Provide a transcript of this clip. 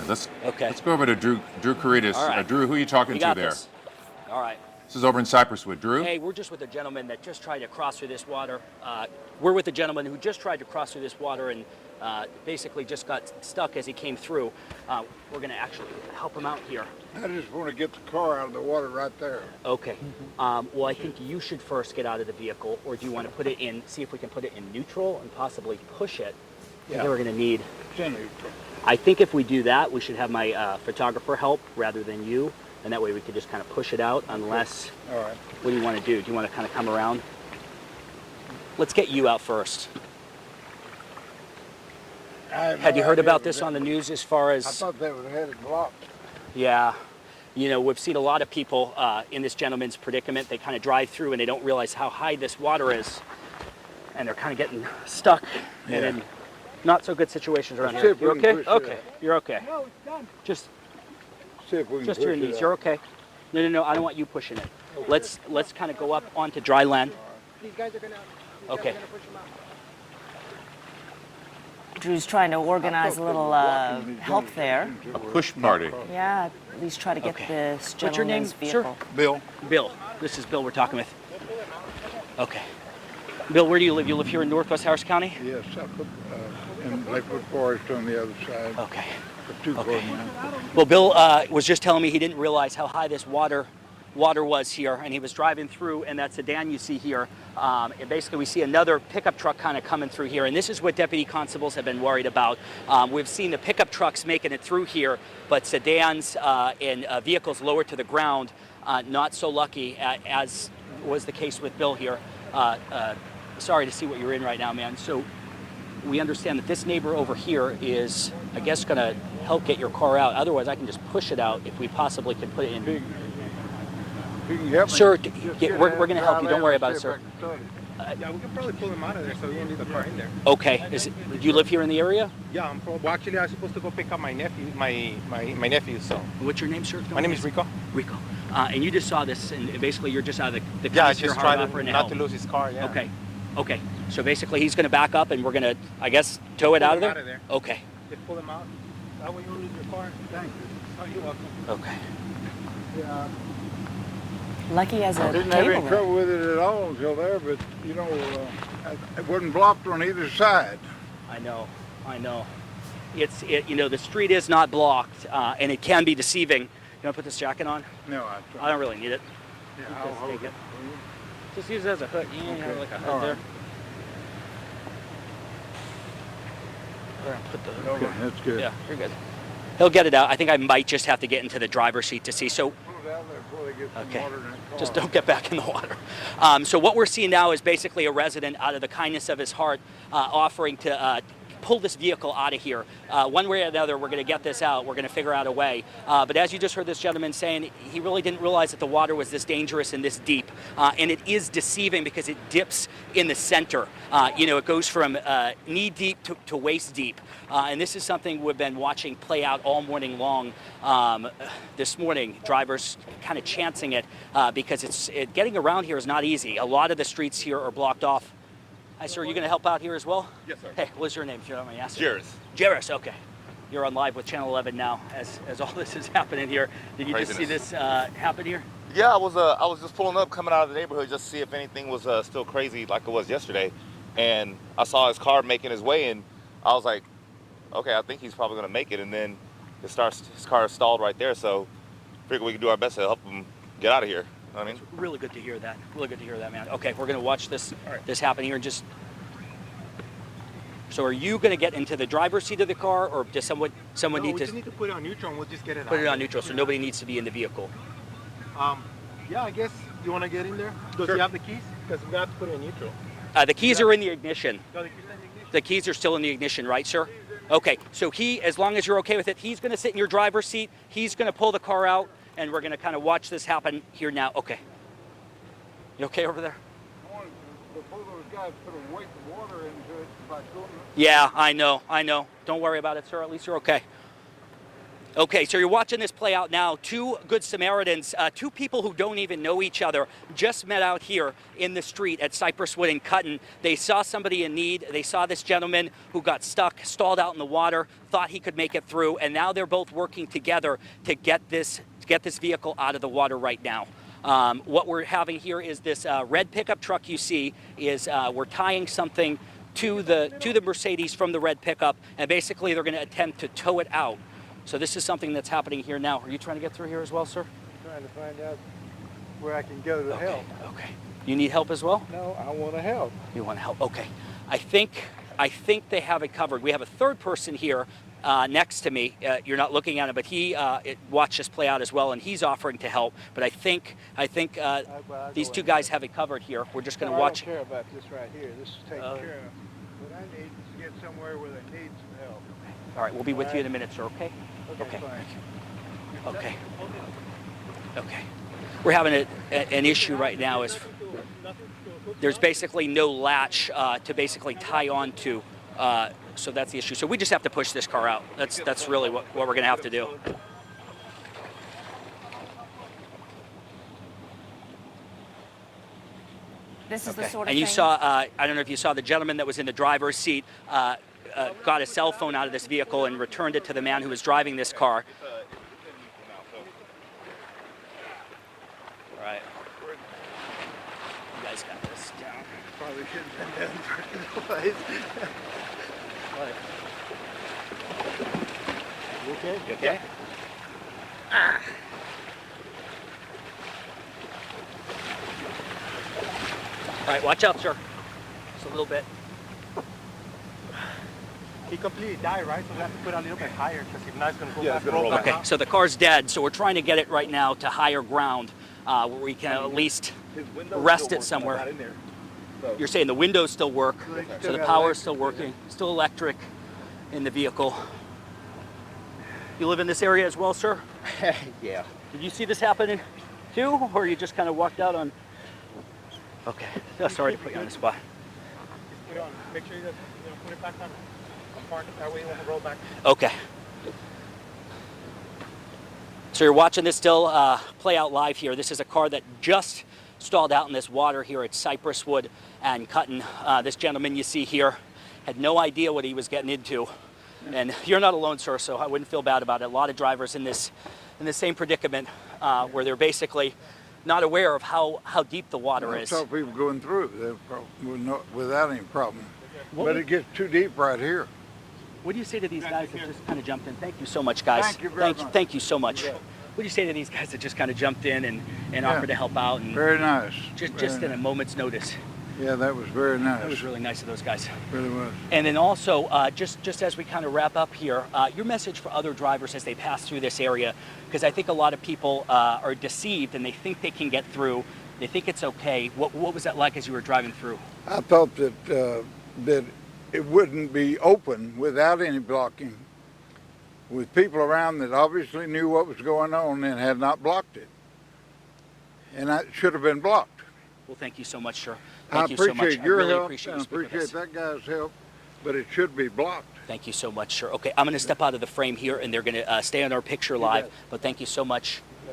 right, let's go over to Drew Karedes. All right. Drew, who are you talking to there? This. All right. This is over in Cypresswood. Drew? Hey, we're just with a gentleman that just tried to cross through this water. We're with a gentleman who just tried to cross through this water and basically just got stuck as he came through. We're going to actually help him out here. I just want to get the car out of the water right there. Okay. Well, I think you should first get out of the vehicle, or do you want to put it in, see if we can put it in neutral and possibly push it? Yeah. Then we're going to need... It's in neutral. I think if we do that, we should have my photographer help rather than you, and that way we could just kind of push it out, unless... All right. What do you want to do? Do you want to kind of come around? Let's get you out first. Had you heard about this on the news as far as... I thought they would have had it blocked. Yeah. You know, we've seen a lot of people in this gentleman's predicament. They kind of drive through and they don't realize how high this water is, and they're kind of getting stuck in not so good situations around here. You okay? Okay. You're okay. No, it's done. Just see if we can just push your knees. it You're okay. No. I don't want you pushing it. Okay. Let's kind of go up onto dry land. These guys are gonna. Okay. Push them out. Drew's trying to organize a little help there. A push party. Yeah, at least try to get this What's your name, gentleman's vehicle. sir? Bill. Bill. This is Bill we're talking with. Okay. Bill, where do you live? You live here in Northwest Harris County? Yes, I put in Lakewood Forest on the other side. Okay. For 2 Okay. Well, Bill was just telling me he didn't realize how high this water was here, and he was driving through, and that sedan you see here, and basically we see another pickup truck kind of coming through here, and this is what deputy constables have been worried about. We've seen the pickup trucks making it through here, but sedans and vehicles lower to the ground, not so lucky, as was the case with Bill here. Sorry to see what you're in right now, man. So we understand that this neighbor over here is, I guess, going to help get your car out. Otherwise, I can just push it out if we possibly can put it in. If you can help me, Sir, we're going to help you. Don't worry about it, see if sir. I can start it. Yeah, we can probably pull them out of there, so we don't need the car in there. Okay. Do you live here in the area? Yeah, well, actually, I was supposed to go pick up my nephew, my nephew. So. What's your name, sir? My name is Rico. Rico. And you just saw this, and basically you're just out of the Yeah, I kindness of your just heart tried offering not help. to lose his car. Yeah. Okay. Okay. So basically he's going to back up, and we're going to, I guess, tow it out of there? Out of there. Okay. Just pull him out. That way you don't lose your car. Thank you. Oh, you're welcome. Okay. Yeah, Lucky as I a didn't have any cable. trouble with it at all until there, but you know, it wasn't blocked on either side. I know. You know, the street is not blocked, and it can be deceiving. You want to put this jacket on? No, I don't really need it. Yeah, You I'll just hold take it. it. Just use it as a hood. You Okay. have like a hood All right. there. We're gonna put the hood Okay, on. that's good. Yeah, you're good. He'll get it out. I think I might just have to get into the driver's seat to see. So Pull it out there before they get some Okay. water in that car. just don't get back in the water. So what we're seeing now is basically a resident, out of the kindness of his heart, offering to pull this vehicle out of here. One way or another, we're going to get this out. We're going to figure out a way. But as you just heard this gentleman saying, he really didn't realize that the water was this dangerous and this deep. And it is deceiving because it dips in the center. You know, it goes from knee deep to waist deep. And this is something we've been watching play out all morning long. This morning, drivers kind of chancing it because getting around here is not easy. A lot of the streets here are blocked off. Hi, sir. Are you going to help out here as well? Yes, sir. Hey, what's your name, if you don't mind me asking? Jairus. Jairus, okay. You're on live with Channel 11 now as all this is happening here. Did you just see this happen here? Yeah, I was just pulling up, coming out of the neighborhood just to see if anything was still crazy like it was yesterday. And I saw his car making his way, and I was like, okay, I think he's probably going to make it. And then his car stalled right there, so figured we could do our best to help him get out of here. You know what I mean? Really good to hear that. Really good to hear that, man. Okay, we're going to watch this happen here and just... So are you going to get into the driver's seat of the car, or does someone No, need we to just need to put it on neutral, and we'll just get it out. put it on neutral so nobody needs to be in the vehicle? Yeah, I guess you want to get in there. Does Sure. he have the keys? Because we have to put it in neutral. The keys are in the ignition. No, the keys are in the ignition. The keys are still in the ignition, right, sir? Okay, so as long as you're okay with it, he's going to sit in your driver's seat. He's going to pull the car out, and we're going to kind of watch this happen here now. Okay. You okay over there? Before those guys put a weight of water into it by going. Yeah, I know. Don't worry about it, sir. At least you're okay. Okay, so you're watching this play out now. Two Good Samaritans, two people who don't even know each other, just met out here in the street at Cypresswood and Cutton. They saw somebody in need. They saw this gentleman who got stuck, stalled out in the water, thought he could make it through, and now they're both working together to get this vehicle out of the water right now. What we're having here is this red pickup truck you see is we're tying something to the Mercedes from the red pickup, and basically they're going to attempt to tow it out. So this is something that's happening here now. Are you trying to get through here as well, sir? I'm trying to find out where I can go to help. Okay. You need help as well? No, I want to help. You want to help? Okay. I think they have it covered. We have a third person here next to me. You're not looking at him, but he watched this play out as well, and he's offering to help. But I think these two guys have it covered here. We're just going to watch. I don't care about this right here. This is taken care of. What I need is to get somewhere where they need some help. All right, we'll be with you in a minute, sir, okay? Okay. Fine. Okay. Okay. We're having an issue right now. Is there's basically no latch to basically tie on to, so that's the issue. So we just have to push this car out. That's really what we're going to have to do. This is the sort of And you thing. saw, I don't know if you saw the gentleman that was in the driver's seat, got a cell phone out of this vehicle and returned it to the man who was driving this car. All right. You guys got this down. Probably shouldn't have been done for place. You okay? You okay? All right, watch out, sir. Just a little bit. He completely died, right? So we have to put a little bit higher because if not, it's going to go back. gonna roll back. Okay, so the car's dead, so we're trying to get it right now to higher ground where we can at least rest it somewhere. You're saying the windows still work, so the power is still working, still electric in the vehicle. You live in this area as well, sir? Yeah. Did you see this happening too, or you just kind of walked out on? Okay, oh, sorry to put you on the spot. Put it on. Make sure you put it back on. Park it that way. It won't roll back. Okay. So you're watching this still play out live here. This is a car that just stalled out in this water here at Cypresswood and Cutton. This gentleman you see here had no idea what he was getting into. And you're not alone, sir, so I wouldn't feel bad about it. A lot of drivers in the same predicament where they're basically not aware of how deep the water I is. saw people going through without any problem. But it gets too deep right here. What do you say to these guys that just kind of jumped in? Thank you so much, guys. Thank you very much. Thank you so much. What do you say to these guys that just kind of jumped in and offered to help out? And Very nice. Just in a moment's notice. Yeah, that was very nice. That was really nice of those guys. Really was. And then also, just as we kind of wrap up here, your message for other drivers as they pass through this area, because I think a lot of people are deceived and they think they can get through. They think it's okay. What was that like as you were driving through? I thought that it wouldn't be open without any blocking, with people around that obviously knew what was going on and had not blocked it. And it should have been blocked. Well, thank you so much, sir. I Thank you so much. appreciate your I really help, appreciate and you speaking with us. that guy's help, but it should be blocked. Thank you so much, sir. Okay, I'm going to step out of the frame here, and they're going to stay on our picture live. But thank you so much.